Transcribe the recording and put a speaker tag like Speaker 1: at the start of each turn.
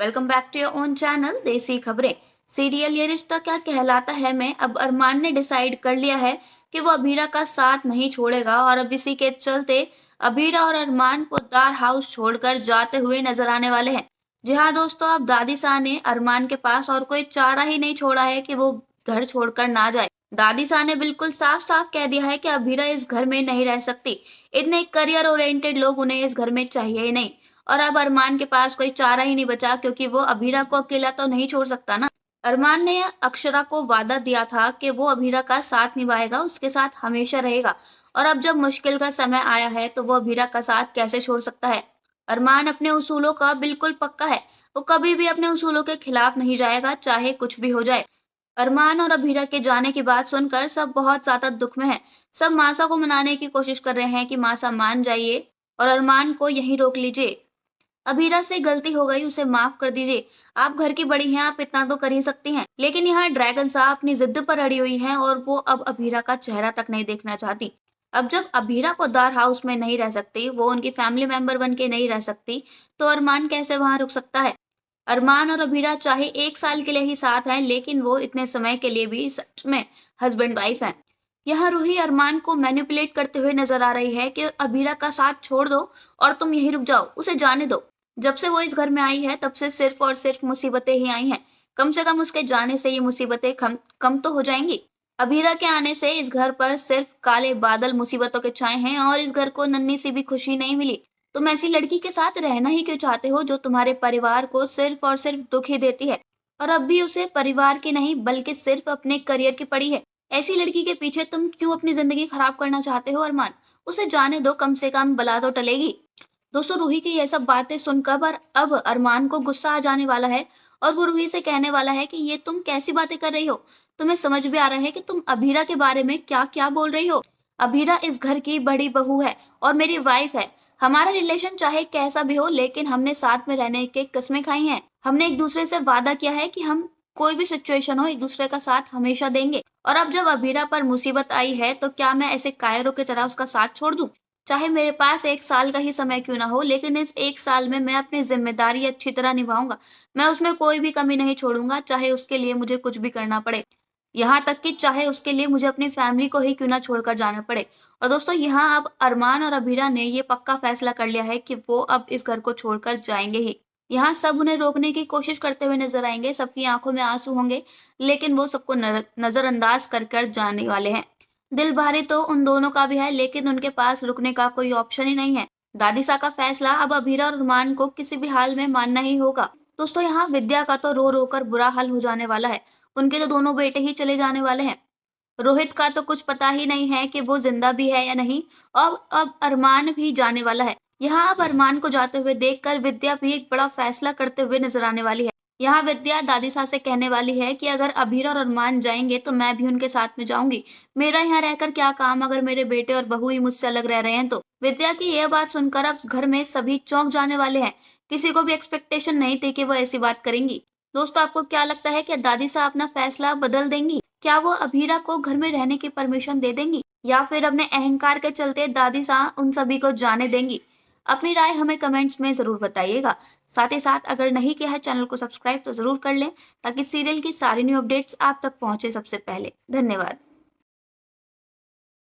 Speaker 1: Welcome back to your own channel Desi Khabrein. Serial ये रिश्ता क्या कहलाता है में अब अरमान ने डिसाइड कर लिया है कि वो अभीरा का साथ नहीं छोड़ेगा और अब इसी के चलते अभीरा और अरमान पोद्दार हाउस छोड़कर जाते हुए नजर आने वाले हैं। जी हाँ दोस्तों, अब दादी शाह ने अरमान के पास और कोई चारा ही नहीं छोड़ा है कि वो घर छोड़कर ना जाए। दादी शाह ने बिल्कुल साफ साफ कह दिया है कि अभीरा इस घर में नहीं रह सकती। इतने करियर ओरिएंटेड लोग उन्हें इस घर में चाहिए ही नहीं। और अब अरमान के पास कोई चारा ही नहीं बचा, क्योंकि वो अभीरा को अकेला तो नहीं छोड़ सकता ना। अरमान ने अक्षरा को वादा दिया था कि वो अभीरा का साथ निभाएगा, उसके साथ हमेशा रहेगा। और अब जब मुश्किल का समय आया है तो वो अभीरा का साथ कैसे छोड़ सकता है। अरमान अपने उसूलों का बिल्कुल पक्का है। वो कभी भी अपने उसूलों के खिलाफ नहीं जाएगा, चाहे कुछ भी हो जाए। अरमान और अभीरा के जाने की बात सुनकर सब बहुत ज्यादा दुख में है। सब मासा को मनाने की कोशिश कर रहे हैं कि मासा मान जाइए और अरमान को यहीं रोक लीजिए। अभीरा से गलती हो गई, उसे माफ कर दीजिए। आप घर की बड़ी हैं, आप इतना तो कर ही सकती हैं। लेकिन यहाँ ड्रैगन साहब अपनी जिद पर अड़ी हुई हैं और वो अब अभीरा का चेहरा तक नहीं देखना चाहती। अब जब अभीरा पोद्दार हाउस में नहीं रह सकती, वो उनकी फैमिली मेंबर बन के नहीं रह सकती, तो अरमान कैसे वहां रुक सकता है। अरमान और अभीरा चाहे 1 साल के लिए ही साथ हैं, लेकिन वो इतने समय के लिए भी सच में हस्बैंड वाइफ हैं। यहाँ रूही अरमान को मैनिपुलेट करते हुए नजर आ रही है कि अभीरा का साथ छोड़ दो और तुम यहीं रुक जाओ, उसे जाने दो। जब से वो इस घर में आई है तब से सिर्फ और सिर्फ मुसीबतें ही आई हैं। कम से कम उसके जाने से ये मुसीबतें कम तो हो जाएंगी। अभीरा के आने से इस घर पर सिर्फ काले बादल मुसीबतों के छाए हैं और इस घर को नन्ही सी भी खुशी नहीं मिली। तुम ऐसी लड़की के साथ रहना ही क्यों चाहते हो जो तुम्हारे परिवार को सिर्फ और सिर्फ दुख ही देती है। और अब भी उसे परिवार की नहीं बल्कि सिर्फ अपने करियर की पड़ी है। ऐसी लड़की के पीछे तुम क्यों अपनी जिंदगी खराब करना चाहते हो अरमान। उसे जाने दो, कम से कम बला तो टलेगी। दोस्तों, रूही की ये सब बातें सुनकर अब अरमान को गुस्सा आ जाने वाला है और वो रूही से कहने वाला है कि ये तुम कैसी बातें कर रही हो। तुम्हें समझ भी आ रहा है कि तुम अभीरा के बारे में क्या क्या बोल रही हो। अभीरा इस घर की बड़ी बहू है और मेरी वाइफ है। हमारा रिलेशन चाहे कैसा भी हो, लेकिन हमने साथ में रहने की कस्में खाई हैं। हमने एक दूसरे से वादा किया है कि हम कोई भी सिचुएशन हो एक दूसरे का साथ हमेशा देंगे। और अब जब अभीरा पर मुसीबत आई है तो क्या मैं ऐसे कायरों की तरह उसका साथ छोड़ दूं। चाहे मेरे पास 1 साल का ही समय क्यों ना हो, लेकिन इस 1 साल में मैं अपनी जिम्मेदारी अच्छी तरह निभाऊंगा। मैं उसमें कोई भी कमी नहीं छोड़ूंगा, चाहे उसके लिए मुझे कुछ भी करना पड़े। यहाँ तक कि चाहे उसके लिए मुझे अपनी फैमिली को ही क्यों ना छोड़कर जाना पड़े। और दोस्तों, यहाँ अब अरमान और अभीरा ने ये पक्का फैसला कर लिया है कि वो अब इस घर को छोड़कर जाएंगे ही। यहाँ सब उन्हें रोकने की कोशिश करते हुए नजर आएंगे, सबकी आंखों में आंसू होंगे, लेकिन वो सबको नजरअंदाज कर जाने वाले हैं। दिल भारी तो उन दोनों का भी है, लेकिन उनके पास रुकने का कोई ऑप्शन ही नहीं है। दादी सा का फैसला अब अभीरा और अरमान को किसी भी हाल में मानना ही होगा। दोस्तों, यहाँ विद्या का तो रो रो कर बुरा हाल हो जाने वाला है। उनके तो दोनों बेटे ही चले जाने वाले हैं। रोहित का तो कुछ पता ही नहीं है कि वो जिंदा भी है या नहीं। और अब अरमान भी जाने वाला है। यहाँ अब अरमान को जाते हुए देखकर विद्या भी एक बड़ा फैसला करते हुए नजर आने वाली है। यहाँ विद्या दादी सास से कहने वाली है कि अगर अभीरा और अरमान जाएंगे तो मैं भी उनके साथ में जाऊंगी। मेरा यहाँ रहकर क्या काम अगर मेरे बेटे और बहू ही मुझसे अलग रह रहे हैं तो। विद्या की यह बात सुनकर अब घर में सभी चौंक जाने वाले हैं। किसी को भी एक्सपेक्टेशन नहीं थी कि वो ऐसी बात करेंगी। दोस्तों, आपको क्या लगता है कि दादी साहब अपना फैसला बदल देंगी? क्या वो अभीरा को घर में रहने की परमिशन दे देंगी, या फिर अपने अहंकार के चलते दादी साहब उन सभी को जाने देंगी? अपनी राय हमें कमेंट्स में जरूर बताइएगा। साथ ही साथ अगर नहीं किया है चैनल को सब्सक्राइब तो जरूर कर लें, ताकि सीरियल की सारी न्यू अपडेट्स आप तक पहुंचे सबसे पहले। धन्यवाद।